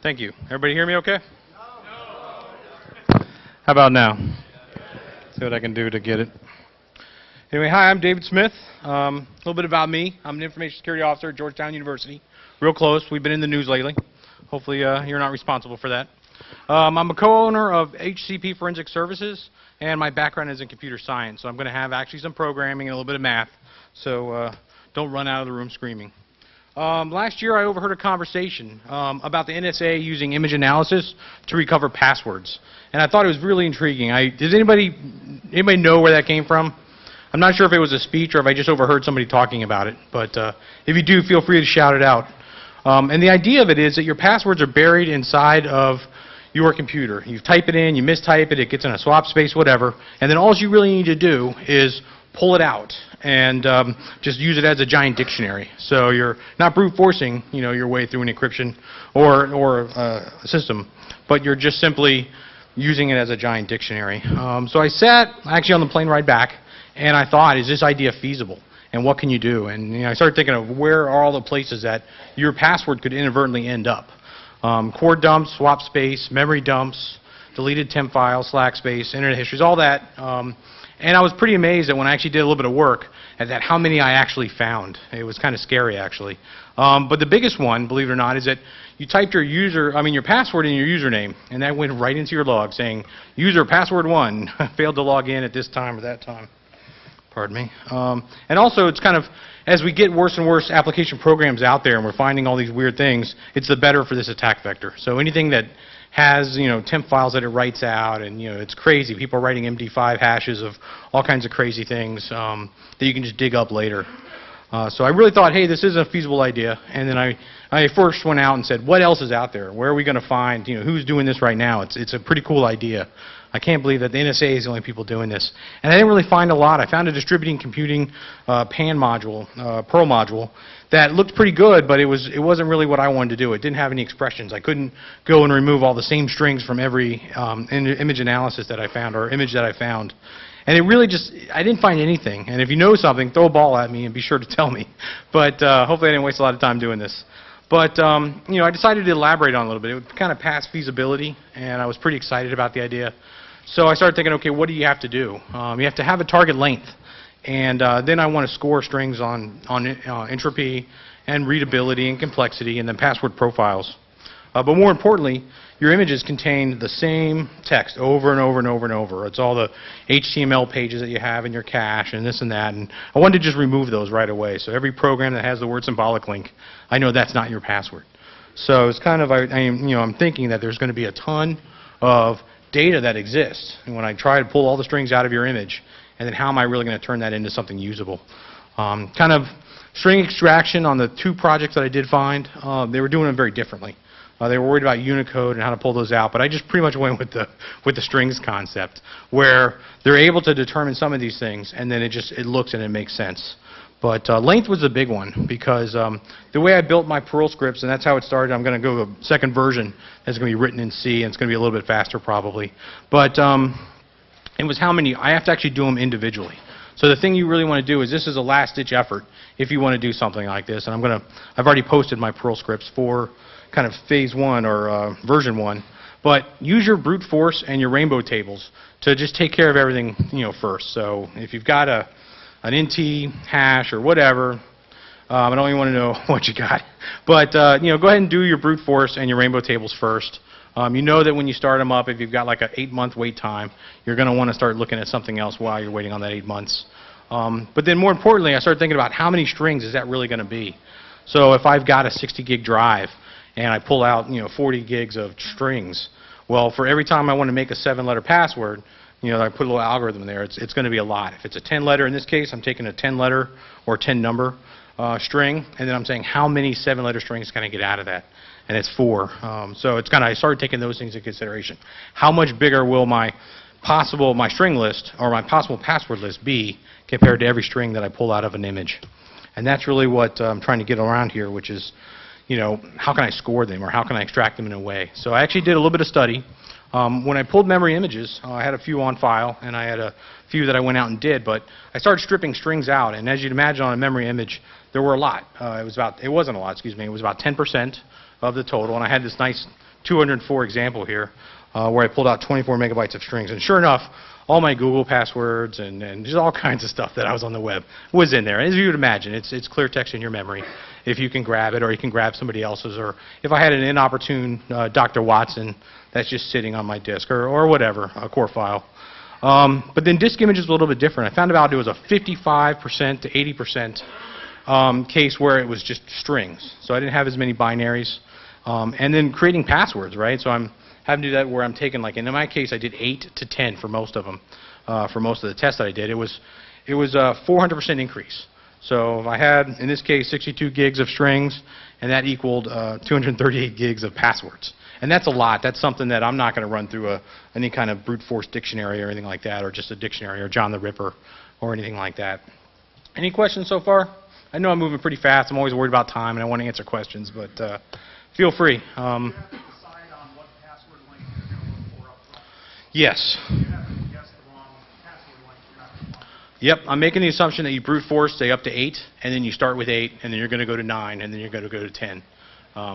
Thank you. Everybody hear me okay? No. How about now? See what I can do to get it. Anyway, hi, I'm David Smith. A little bit about me. I'm an information security officer at Georgetown University. Real close. We've been in the news lately. Hopefully you're not responsible for that. I'm a co-owner of HCP Forensic Services, and my background is in computer science. So I'm going to have actually some programming and a little bit of math. So don't run out of the room screaming. Last year I overheard a conversation about the NSA using image analysis to recover passwords. And I thought it was really intriguing. Does anybody know where that came from? I'm not sure if it was a speech or if I just overheard somebody talking about it. But if you do, feel free to shout it out. And the idea of it is that your passwords are buried inside of your computer. You type it in, you mistype it, it gets in a swap space, whatever. And then all you really need to do is pull it out and just use it as a giant dictionary. So you're not brute forcing, your way through an encryption or a system, but you're just simply using it as a giant dictionary. So I sat actually on the plane ride back, and I thought, is this idea feasible? And what can you do? And I started thinking of where are all the places that your password could inadvertently end up. Core dumps, swap space, memory dumps, deleted temp files, Slack space, internet histories, all that. And I was pretty amazed that when I actually did a little bit of work at that, how many I actually found. It was kind of scary, actually. But the biggest one, believe it or not, is that you typed your password in your username, and that went right into your log saying, user password 1 failed to log in at this time or that time. Pardon me. And also, it's kind of, as we get worse and worse application programs out there and we're finding all these weird things, it's the better for this attack vector. So anything that has, temp files that it writes out, and, it's crazy. People are writing MD5 hashes of all kinds of crazy things that you can just dig up later. So I really thought, hey, this is a feasible idea. And then I first went out and said, what else is out there? Where are we going to find, who's doing this right now? It's a pretty cool idea. I can't believe that the NSA is the only people doing this. And I didn't really find a lot. I found a distributing computing PAN module, Perl module, that looked pretty good, but it wasn't really what I wanted to do. It didn't have any expressions. I couldn't go and remove all the same strings from every image analysis that I found or image that I found. And it really I didn't find anything. And if you know something, throw a ball at me and be sure to tell me. But hopefully I didn't waste a lot of time doing this. But, I decided to elaborate on it a little bit. It would kind of pass feasibility, and I was pretty excited about the idea. So I started thinking, okay, what do you have to do? You have to have a target length. And then I want to score strings on entropy and readability and complexity and then password profiles. But more importantly, your images contain the same text over and over and over and over. It's all the HTML pages that you have in your cache and this and that. And I wanted to just remove those right away. So every program that has the word symbolic link, I know that's not your password. So it's kind of, I'm thinking that there's going to be a ton of data that exists. And when I try to pull all the strings out of your image, and then how am I really going to turn that into something usable? Kind of string extraction on the 2 projects that I did find, they were doing it very differently. They were worried about Unicode and how to pull those out, but I just pretty much went with the strings concept, where they're able to determine some of these things, and then it looks and it makes sense. But length was the big one, because the way I built my Perl scripts, and that's how it started. I'm going to go to a second version that's going to be written in C, and it's going to be a little bit faster probably. But it was how many, I have to actually do them individually. So the thing you really want to do is, this is a last-ditch effort if you want to do something like this. And I've already posted my Perl scripts for kind of phase 1 or version 1. But use your brute force and your rainbow tables to just take care of everything, first. So if you've got an int hash or whatever, I don't even want to know what you got. But go ahead and do your brute force and your rainbow tables first. You know that when you start them up, if you've got like an 8-month wait time, you're going to want to start looking at something else while you're waiting on that 8 months. But then more importantly, I started thinking about how many strings is that really going to be. So if I've got a 60 gig drive and I pull out 40 gigs of strings, well, for every time I want to make a 7-letter password, I put a little algorithm in there, it's going to be a lot. If it's a 10-letter, in this case, I'm taking a 10-letter or 10-number string, and then I'm saying how many 7-letter strings can I get out of that? And it's 4. So it's I started taking those things into consideration. How much bigger will my string list or my possible password list be compared to every string that I pull out of an image? And that's really what I'm trying to get around here, which is, how can I score them or how can I extract them in a way? So I actually did a little bit of study. When I pulled memory images, I had a few on file, and I had a few that I went out and did, but I started stripping strings out, and as you'd imagine on a memory image, there were a lot. It wasn't a lot, excuse me, it was about 10% of the total, and I had this nice 204 example here, where I pulled out 24 megabytes of strings, and sure enough, all my Google passwords and just all kinds of stuff that I was on the web was in there. As you would imagine, it's clear text in your memory if you can grab it, or you can grab somebody else's, or if I had an inopportune Dr. Watson that's just sitting on my disk, or whatever, a core file. But then disk images was a little bit different. I found out it was a 55% to 80% case where it was just strings. So I didn't have as many binaries. And then creating passwords, right? So I'm having to do that where I'm taking, like, in my case, I did 8 to 10 for most of them, for most of the tests that I did. It was a 400% increase. So if I had, in this case, 62 gigs of strings, and that equaled 238 gigs of passwords. And that's a lot. That's something that I'm not going to run through any kind of brute force dictionary or anything like that, or just a dictionary, or John the Ripper, or anything like that. Any questions so far? I know I'm moving pretty fast. I'm always worried about time, and I want to answer questions, but feel free. Yes. Yep, I'm making the assumption that you brute force, say up to 8, and then you start with 8, and then you're going to go to 9, and then you're going to go to 10,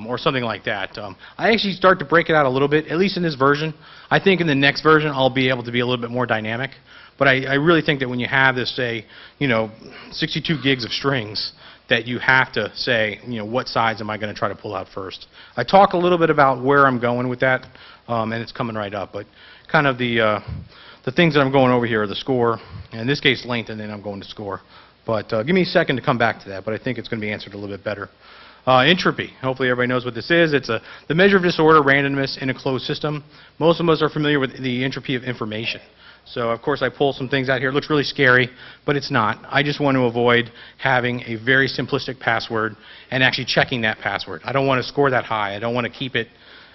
or something like that. I actually start to break it out a little bit, at least in this version. I think in the next version I'll be able to be a little bit more dynamic, but I really think that when you have this, say, 62 gigs of strings, that you have to say, what sides am I going to try to pull out first. I talk a little bit about where I'm going with that, and it's coming right up, but kind of the things that I'm going over here are the score, and in this case length, and then I'm going to score. But give me a second to come back to that, but I think it's going to be answered a little bit better. Entropy. Hopefully everybody knows what this is. It's the measure of disorder, randomness in a closed system. Most of us are familiar with the entropy of information. So of course I pull some things out here. It looks really scary, but it's not. I just want to avoid having a very simplistic password and actually checking that password. I don't want to score that high. I don't want to keep it.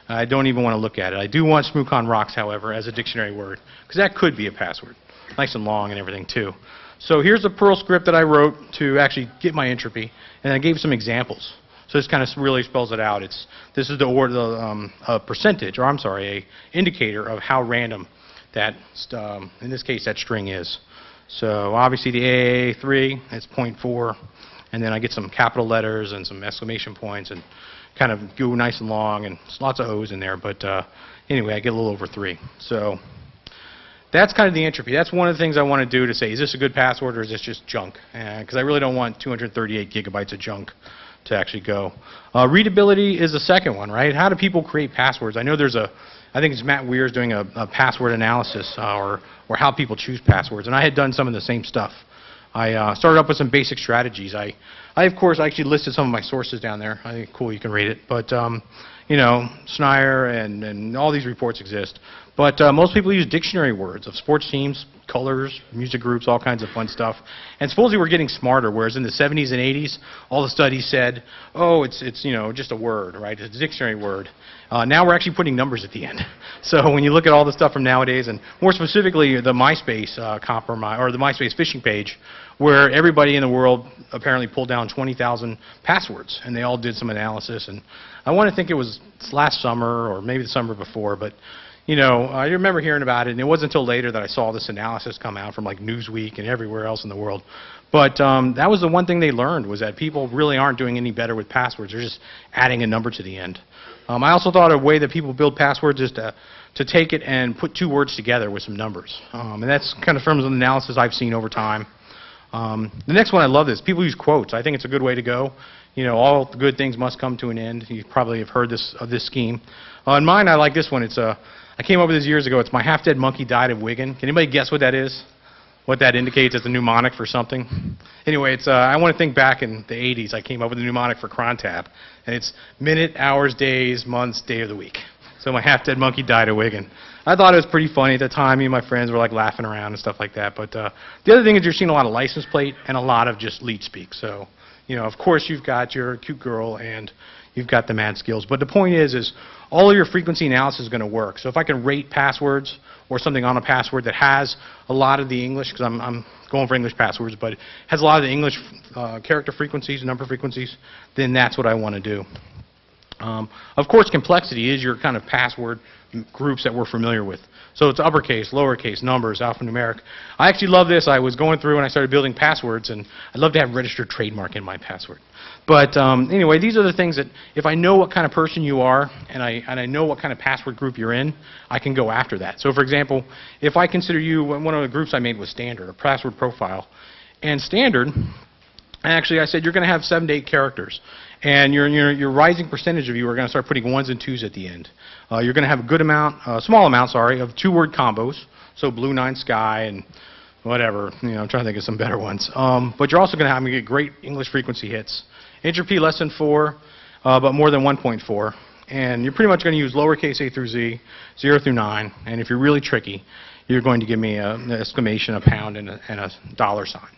I don't even want to look at it. I do want Smookan Rocks, however, as a dictionary word, because that could be a password. Nice and long and everything, too. So here's a Perl script that I wrote to actually get my entropy, and I gave some examples. So this kind of really spells it out. This is a percentage, or I'm sorry, a indicator of how random that, in this case, that string is. So obviously the AA3, it's 0.4, and then I get some capital letters and some exclamation points, and kind of go nice and long, and lots of O's in there, but anyway, I get a little over 3. So that's kind of the entropy. That's one of the things I want to do to say, is this a good password or is this just junk? Because I really don't want 238 gigabytes of junk to actually go. Readability is the second one, right? How do people create passwords? I know there's I think it's Matt Weir's doing a password analysis, or how people choose passwords, and I had done some of the same stuff. I started up with some basic strategies. I of course, actually listed some of my sources down there. I think cool, you can read it. But, Schneier and all these reports exist. But most people use dictionary words of sports teams, colors, music groups, all kinds of fun stuff. And supposedly we're getting smarter, whereas in the 70s and 80s, all the studies said, oh, it's just a word, right? It's a dictionary word. Now we're actually putting numbers at the end. So when you look at all the stuff from nowadays, and more specifically the MySpace compromise, or the MySpace phishing page, where everybody in the world apparently pulled down 20,000 passwords, and they all did some analysis. And I want to think it was last summer, or maybe the summer before, but I remember hearing about it, and it wasn't until later that I saw this analysis come out from like Newsweek and everywhere else in the world. But that was the one thing they learned, was that people really aren't doing any better with passwords. They're just adding a number to the end. I also thought a way that people build passwords is to take it and put 2 words together with some numbers. And that's kind of from the analysis I've seen over time. The next one, I love this. People use quotes. I think it's a good way to go. All the good things must come to an end. You probably have heard of this scheme. In mine, I like this one. I came up with this years ago. It's my half-dead monkey died of Wigan. Can anybody guess what that is? What that indicates as a mnemonic for something? Anyway, I want to think back in the 80s. I came up with a mnemonic for Crontab, and it's minute, hours, days, months, day of the week. So my half-dead monkey died of Wigan. I thought it was pretty funny at the time. Me and my friends were like laughing around and stuff like that. But the other thing is you're seeing a lot of license plate and a lot of just leet speak. So, of course you've got your cute girl and you've got the mad skills. But the point is all of your frequency analysis is going to work. So if I can rate passwords or something on a password that has a lot of the English, because I'm going for English passwords, but has a lot of the English character frequencies, number frequencies, then that's what I want to do. Of course, complexity is your kind of password groups that we're familiar with. So it's uppercase, lowercase, numbers, alphanumeric. I actually love this. I was going through and I started building passwords, and I'd love to have registered trademark in my password. But anyway, these are the things that if I know what kind of person you are and I know what kind of password group you're in, I can go after that. So for example, if I consider you, one of the groups I made was standard, a password profile. And standard, actually I said you're going to have 7 to 8 characters. And your rising percentage of you are going to start putting 1s and 2s at the end. You're going to have a good amount, small amount, sorry, of 2-word combos. So blue, 9, sky, and whatever. I'm trying to think of some better ones. But you're also going to get great English frequency hits. Entropy less than 4, but more than 1.4. And you're pretty much going to use lowercase a through z, 0 through 9. And if you're really tricky, you're going to give me an exclamation, a pound, and a dollar sign.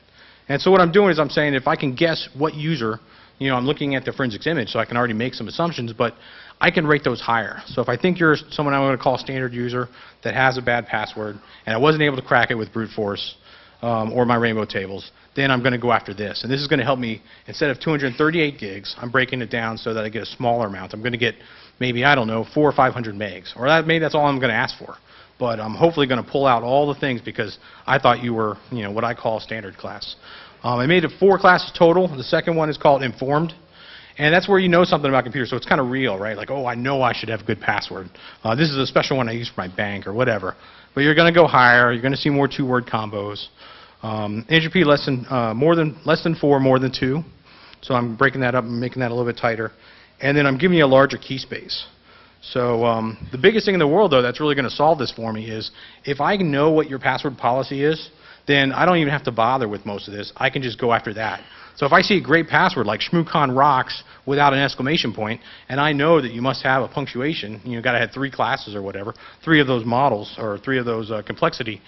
And so what I'm doing is I'm saying if I can guess what user, I'm looking at the forensics image, so I can already make some assumptions, but I can rate those higher. So if I think you're someone I'm going to call a standard user that has a bad password, and I wasn't able to crack it with brute force or my rainbow tables, then I'm going to go after this. And this is going to help me, instead of 238 gigs, I'm breaking it down so that I get a smaller amount. I'm going to get maybe, I don't know, 400 or 500 megs. Or maybe that's all I'm going to ask for. But I'm hopefully going to pull out all the things because I thought you were, what I call standard class. I made it 4 classes total. The second one is called informed. And that's where you know something about computers, so it's kind of real, right? Like, oh, I know I should have a good password. This is a special one I use for my bank or whatever. But you're going to go higher. You're going to see more 2-word combos. Entropy less than 4, more than 2. So I'm breaking that up and making that a little bit tighter. And then I'm giving you a larger key space. So the biggest thing in the world, though, that's really going to solve this for me is if I know what your password policy is, then I don't even have to bother with most of this. I can just go after that. So if I see a great password like Shmoocon rocks without an exclamation point, and I know that you must have a punctuation, got to have 3 classes or whatever, 3 of those models or 3 of those complexity,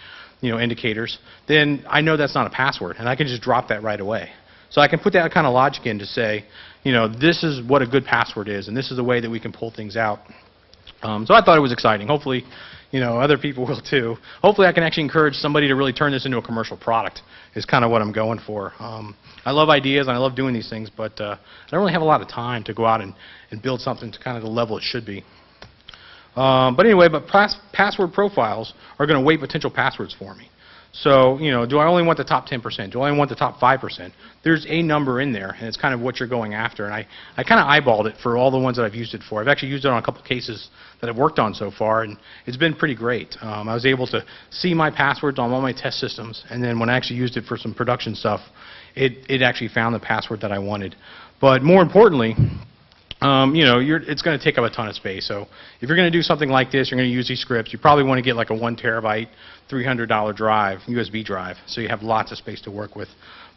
indicators, then I know that's not a password, and I can just drop that right away. So I can put that kind of logic in to say, this is what a good password is, and this is the way that we can pull things out. So I thought it was exciting. Hopefully, other people will too. Hopefully I can actually encourage somebody to really turn this into a commercial product is kind of what I'm going for. I love ideas and I love doing these things, but I don't really have a lot of time to go out and build something to kind of the level it should be. But anyway, password profiles are going to weight potential passwords for me. So, do I only want the top 10%? Do I only want the top 5%? There's a number in there, and it's kind of what you're going after. And I kind of eyeballed it for all the ones that I've used it for. I've actually used it on a couple of cases that I've worked on so far, and it's been pretty great. I was able to see my passwords on all my test systems, and then when I actually used it for some production stuff, it actually found the password that I wanted. But more importantly, it's going to take up a ton of space. So if you're going to do something like this, you're going to use these scripts. You probably want to get like a 1 terabyte, $300 drive, USB drive, so you have lots of space to work with.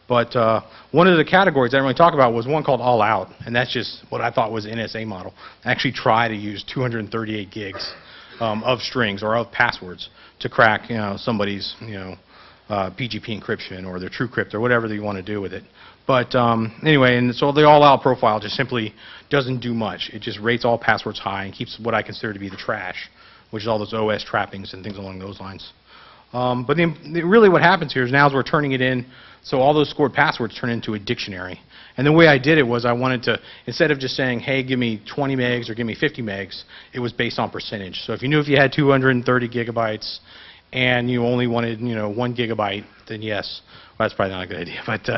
But one of the categories I didn't really talk about was one called All Out, and that's just what I thought was an NSA model. I actually try to use 238 gigs of strings or of passwords to crack somebody's PGP encryption or their TrueCrypt or whatever you want to do with it. But anyway, and so the all-out profile just simply doesn't do much. It just rates all passwords high and keeps what I consider to be the trash, which is all those OS trappings and things along those lines. But really what happens here is now as we're turning it in, so all those scored passwords turn into a dictionary. And the way I did it was I wanted to, instead of just saying, hey, give me 20 megs or give me 50 megs, it was based on percentage. So if you knew if you had 230 gigabytes and you only wanted 1 gigabyte, then yes. Well, that's probably not a good idea. But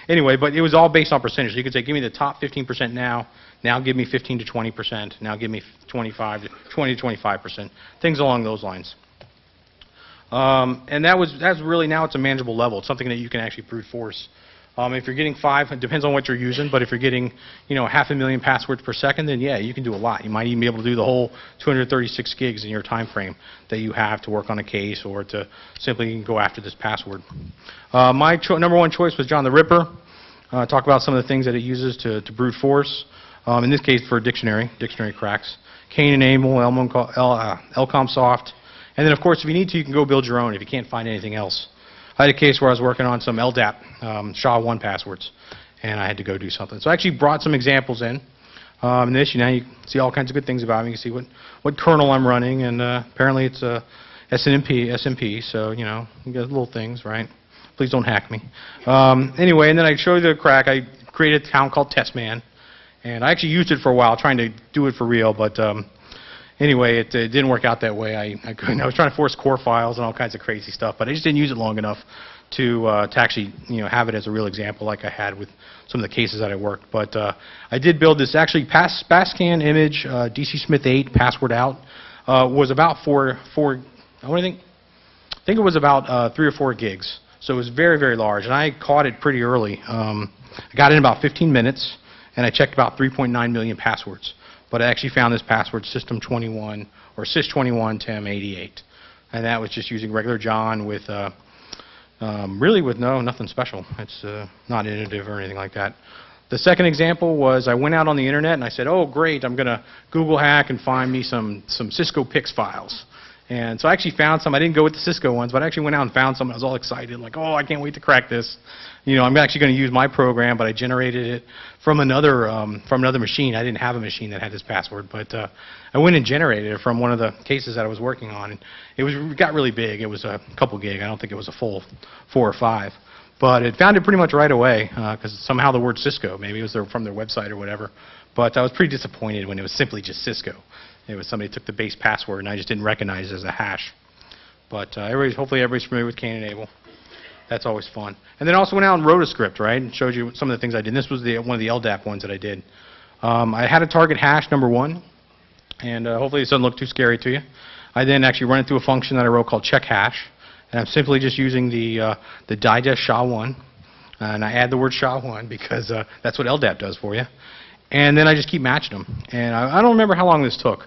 anyway, but it was all based on percentage. So you could say, give me the top 15% now give me 15 to 20%, now give me 20 to 25%, things along those lines. And that's really, now it's a manageable level. It's something that you can actually brute force. If you're getting 5, it depends on what you're using, but if you're getting 500,000 passwords per second, then yeah, you can do a lot. You might even be able to do the whole 236 gigs in your time frame that you have to work on a case or to simply go after this password. My number 1 choice was John the Ripper. Talk about some of the things that it uses to brute force. In this case for dictionary cracks. Cain and Abel, Elcom Soft. And then of course if you need to, you can go build your own if you can't find anything else. I had a case where I was working on some LDAP, SHA-1 passwords, and I had to go do something. So I actually brought some examples in. In this, now you see all kinds of good things about me. You can see what kernel I'm running, and apparently it's SMP, so you get little things, right? Please don't hack me. Anyway, and then I showed you the crack. I created a town called Testman, And I actually used it for a while, trying to do it for real, but anyway, it didn't work out that way. I couldn't. I was trying to force core files and all kinds of crazy stuff, but I just didn't use it long enough to actually have it as a real example like I had with some of the cases that I worked. But I did build this actually SPASCAN image, DC Smith 8 password out, was about I think it was about 3 or 4 gigs. So it was very, very large, and I caught it pretty early. I got it in about 15 minutes, and I checked about 3.9 million passwords. But I actually found this password, System21, or Sys21Tem88. And that was just using regular John with, really with nothing special. It's not innovative or anything like that. The second example was I went out on the internet and I said, oh great, I'm going to Google hack and find me some Cisco PIX files. And so I actually found some. I didn't go with the Cisco ones, but I actually went out and found some. I was all excited, like, oh, I can't wait to crack this. I'm actually going to use my program, but I generated it from another machine. I didn't have a machine that had this password, but I went and generated it from one of the cases that I was working on. And it got really big. It was a couple gig. I don't think it was a full 4 or 5. But it found it pretty much right away because somehow the word Cisco, maybe it was from their website or whatever. But I was pretty disappointed when it was simply just Cisco. It was somebody took the base password and I just didn't recognize it as a hash. But hopefully everybody's familiar with Cain and Abel. That's always fun. And then also went out and wrote a script, right? And showed you some of the things I did. And this was one of the LDAP ones that I did. I had a target hash number 1, and hopefully this doesn't look too scary to you. I then actually run it through a function that I wrote called check hash, and I'm simply just using the digest SHA-1, and I add the word SHA-1 because that's what LDAP does for you. And then I just keep matching them. And I don't remember how long this took,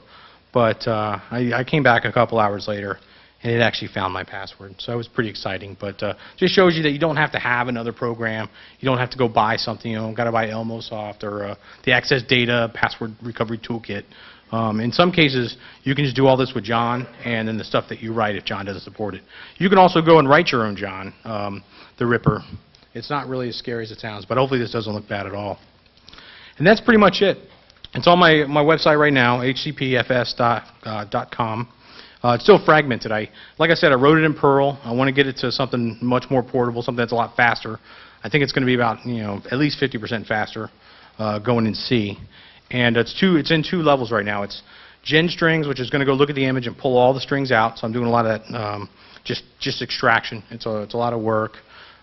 but I came back a couple hours later, and it actually found my password. So it was pretty exciting. But just shows you that you don't have to have another program. You don't have to go buy something. You don't got to buy Elmosoft or the Access Data Password Recovery Toolkit. In some cases, you can just do all this with John, and then the stuff that you write if John doesn't support it. You can also go and write your own John, the Ripper. It's not really as scary as it sounds, but hopefully this doesn't look bad at all. And that's pretty much it. It's on my website right now, hcpfs.com. It's still fragmented. Like I said, I wrote it in Perl. I want to get it to something much more portable, something that's a lot faster. I think it's going to be about at least 50% faster going in C. And it's in 2 levels right now. It's gen strings, which is going to go look at the image and pull all the strings out. So I'm doing a lot of that just extraction. It's a lot of work.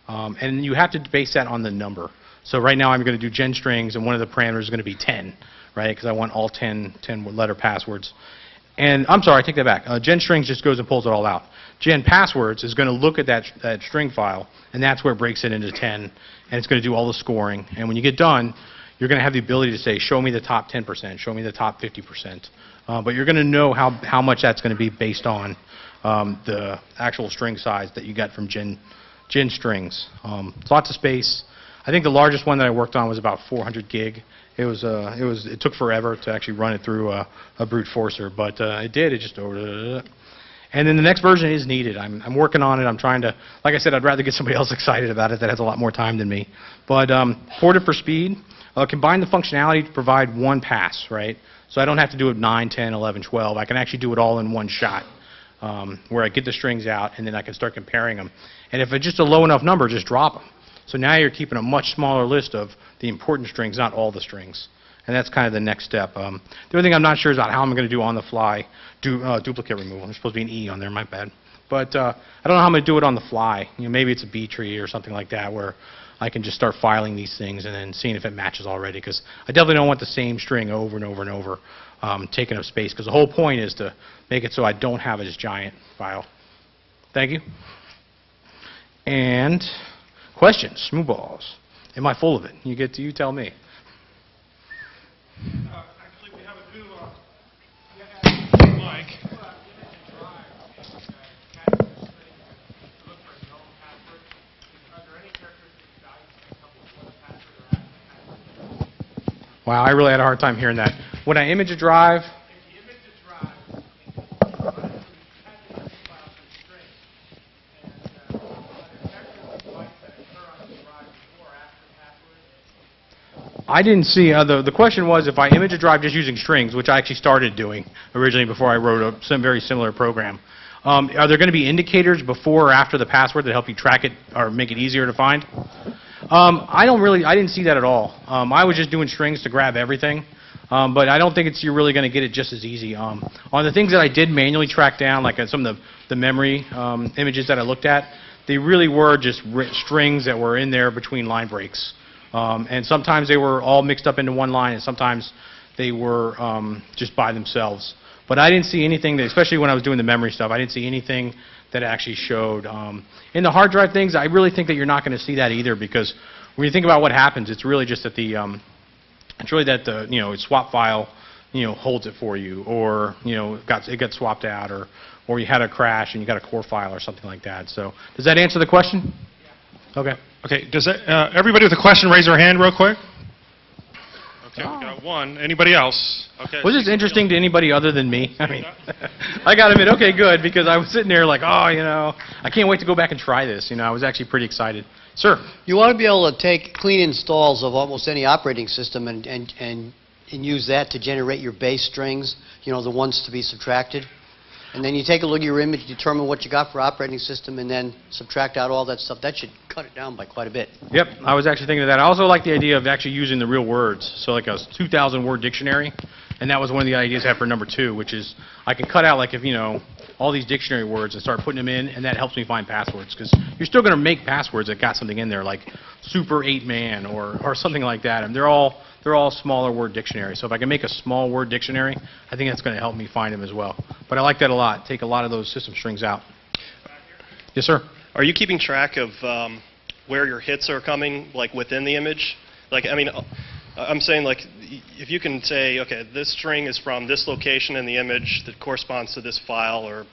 And you have to base that on the number. So right now I'm going to do gen strings, and one of the parameters is going to be 10, right? Because I want all 10 letter passwords. And I'm sorry, I take that back. Gen strings just goes and pulls it all out. Gen passwords is going to look at that string file, and that's where it breaks it into 10, and it's going to do all the scoring. And when you get done, you're going to have the ability to say, show me the top 10%, show me the top 50%. But you're going to know how much that's going to be based on the actual string size that you got from gen strings. It's lots of space. I think the largest one that I worked on was about 400 gig. It took forever to actually run it through a brute forcer, but it did. It just and then the next version is needed. I'm working on it. I'm trying to, like I said, I'd rather get somebody else excited about it that has a lot more time than me. But port it for speed. Combine the functionality to provide one pass, right? So I don't have to do it 9, 10, 11, 12. I can actually do it all in one shot, where I get the strings out and then I can start comparing them. And if it's just a low enough number, just drop them. So now you're keeping a much smaller list of the important strings, not all the strings. And that's kind of the next step. The other thing I'm not sure is about how I'm going to do on the fly duplicate removal. There's supposed to be an E on there, my bad. But I don't know how I'm going to do it on the fly. Maybe it's a B tree or something like that where I can just start filing these things and then seeing if it matches already. Because I definitely don't want the same string over and over and over taking up space. Because the whole point is to make it so I don't have this giant file. Thank you. And questions, smooth balls. Am I full of it? You tell me. Actually, we have a new mic. Wow, I really had a hard time hearing that. When I image a drive, I didn't see, the question was if I image a drive just using strings, which I actually started doing originally before I wrote some very similar program. Are there going to be indicators before or after the password that help you track it or make it easier to find? I didn't see that at all. I was just doing strings to grab everything. But I don't think you're really going to get it just as easy. On the things that I did manually track down, like some of the memory images that I looked at, they really were just strings that were in there between line breaks. And sometimes they were all mixed up into one line, and sometimes they were just by themselves. But I didn't see anything, especially when I was doing the memory stuff, I didn't see anything that actually showed. In the hard drive things, I really think that you're not going to see that either, because when you think about what happens, it's really just that it's really that the swap file holds it for you, or it got swapped out, or you had a crash and you got a core file or something like that. So does that answer the question? Yeah. Okay. Okay. Does everybody with a question raise their hand real quick? Okay, we got one. Anybody else? Okay. Was this interesting to anybody other than me? I mean, I got to admit, okay, good, because I was sitting there like, oh, I can't wait to go back and try this. I was actually pretty excited. Sir? You want to be able to take clean installs of almost any operating system and use that to generate your base strings, the ones to be subtracted. And then you take a look at your image, determine what you got for operating system, and then subtract out all that stuff. That should cut it down by quite a bit. Yep, I was actually thinking of that. I also like the idea of actually using the real words. So like a 2,000-word dictionary, and that was one of the ideas I had for number 2, which is I can cut out, like, if all these dictionary words and start putting them in, and that helps me find passwords, because you're still going to make passwords that got something in there, like Super 8-Man or something like that, and they're all smaller word dictionaries. So if I can make a small word dictionary, I think that's going to help me find them as well. But I like that a lot. Take a lot of those system strings out. Yes, sir? Are you keeping track of where your hits are coming, like within the image? Like, I mean, I'm saying, like, if you can say, okay, this string is from this location in the image that corresponds to this file or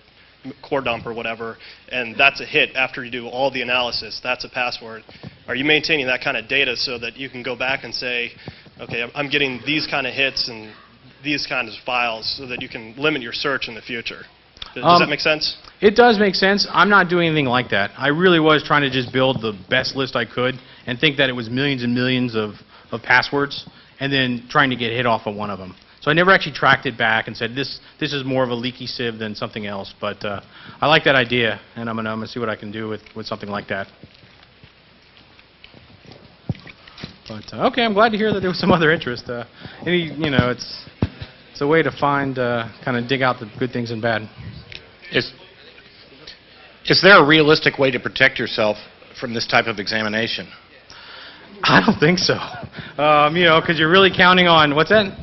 core dump or whatever, and that's a hit after you do all the analysis, that's a password. Are you maintaining that kind of data so that you can go back and say, okay, I'm getting these kind of hits and these kinds of files, so that you can limit your search in the future? Does that make sense? It does make sense. I'm not doing anything like that. I really was trying to just build the best list I could and think that it was millions and millions of passwords, and then trying to get hit off of one of them. So I never actually tracked it back and said this is more of a leaky sieve than something else. But I like that idea, and I'm gonna see what I can do with something like that. But okay, I'm glad to hear that there was some other interest. It's a way to find kind of dig out the good things and bad. Is there a realistic way to protect yourself from this type of examination? I don't think so. Because you're really counting on, what's that?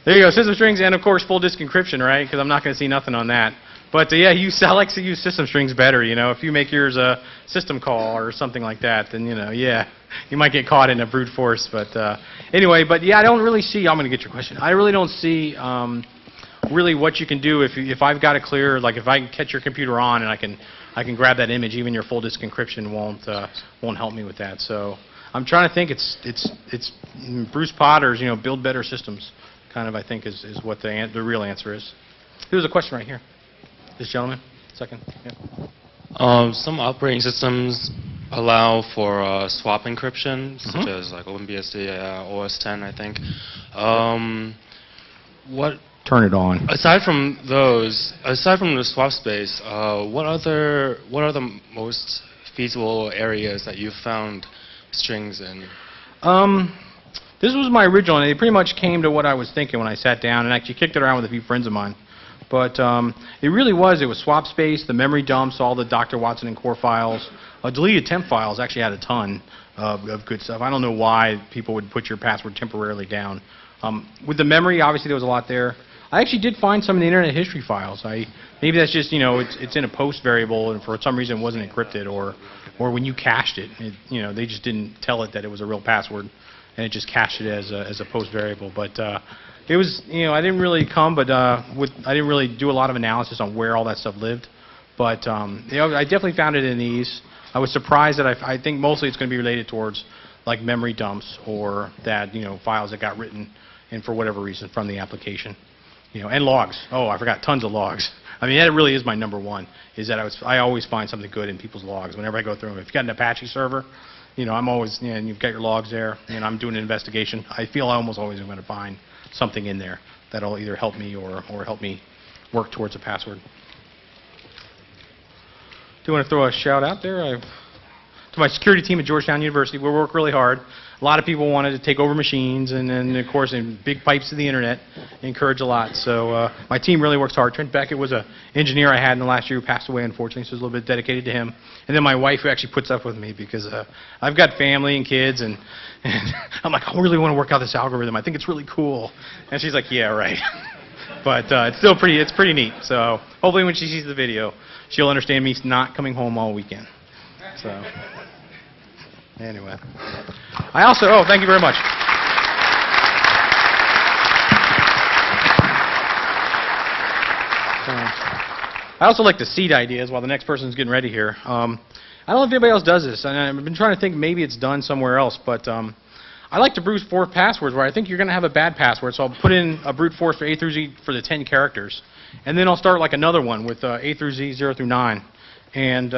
There you go, system strings, and of course full disk encryption, right? Because I'm not going to see nothing on that. But yeah, I like to use system strings better. If you make yours a system call or something like that, then yeah, you might get caught in a brute force. But anyway, yeah, I don't really see. I'm going to get your question. I really don't see really what you can do if I've got it clear. Like if I can catch your computer on and I can grab that image, even your full disk encryption won't help me with that. So I'm trying to think. It's Bruce Potter's build better systems. Kind of, I think, is what the real answer is. There's a question right here. This gentleman, second. Yeah. Some operating systems allow for swap encryption, such as like OpenBSD, OS 10, I think. Turn it on. Aside from the swap space, what are the most feasible areas that you've found strings in? This was my original, and it pretty much came to what I was thinking when I sat down and actually kicked it around with a few friends of mine. But it was swap space, the memory dumps, all the Dr. Watson and core files. Deleted temp files actually had a ton of good stuff. I don't know why people would put your password temporarily down. With the memory, obviously there was a lot there. I actually did find some in the Internet History files. Maybe that's just, it's in a post variable and for some reason it wasn't encrypted, or when you cached it, they just didn't tell it that it was a real password, and it just cached it as a post variable. But it was, I didn't really I didn't really do a lot of analysis on where all that stuff lived. But I definitely found it in these. I was surprised that I think mostly it's going to be related towards like memory dumps or that files that got written in for whatever reason from the application. And logs. Oh, I forgot, tons of logs. I mean, that really is my number one, is that I always find something good in people's logs whenever I go through them. If you've got an Apache server, I'm always, and you've got your logs there, and I'm doing an investigation, I feel I almost always am going to find something in there that'll either help me or help me work towards a password. Do you want to throw a shout out there? to my security team at Georgetown University. We work really hard. A lot of people wanted to take over machines, and then, of course, in big pipes to the internet, encourage a lot. So my team really works hard. Trent Beckett was an engineer I had in the last year who passed away, unfortunately, so I was a little bit dedicated to him. And then my wife, who actually puts up with me because I've got family and kids, and I'm like, I really want to work out this algorithm. I think it's really cool. And she's like, yeah, right. But it's still pretty neat. So hopefully when she sees the video, she'll understand me not coming home all weekend. So anyway, I also, oh, thank you very much. I also like the seed ideas while the next person's getting ready here. I don't know if anybody else does this, and I've been trying to think maybe it's done somewhere else, but I like to brute force passwords where I think you're going to have a bad password, so I'll put in a brute force for A through Z for the 10 characters, and then I'll start like another one with A through Z, 0 through 9, and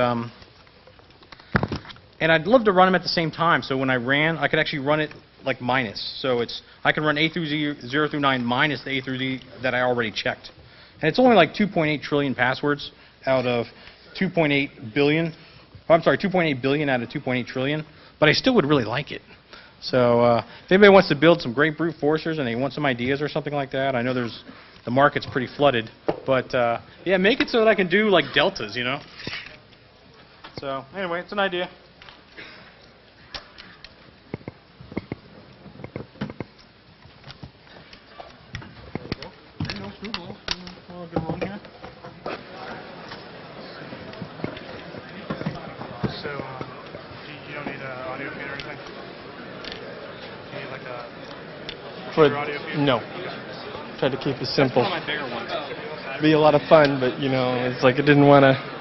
I'd love to run them at the same time, so when I ran, I could actually run it like minus, so I can run A through Z, 0 through 9 minus the A through Z that I already checked. And it's only like 2.8 trillion passwords out of 2.8 billion. Oh, I'm sorry, 2.8 billion out of 2.8 trillion. But I still would really like it. So if anybody wants to build some great brute forcers and they want some ideas or something like that, I know the market's pretty flooded. But yeah, make it so that I can do like deltas, you know. So anyway, it's an idea. So, you don't need an audio feed or anything? Do you need like a audio feed? No. Try to keep it simple. Be a lot of fun, but you know, it's like I didn't want to.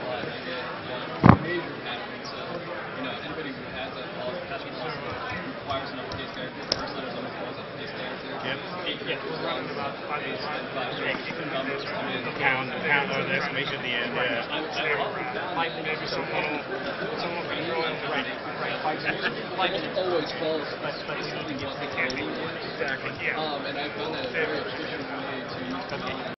Pound or the exclamation at the end, yeah. Maybe someone will be throwing right. It always falls, but it can't be. Exactly, yeah. And I found that a very efficient way to use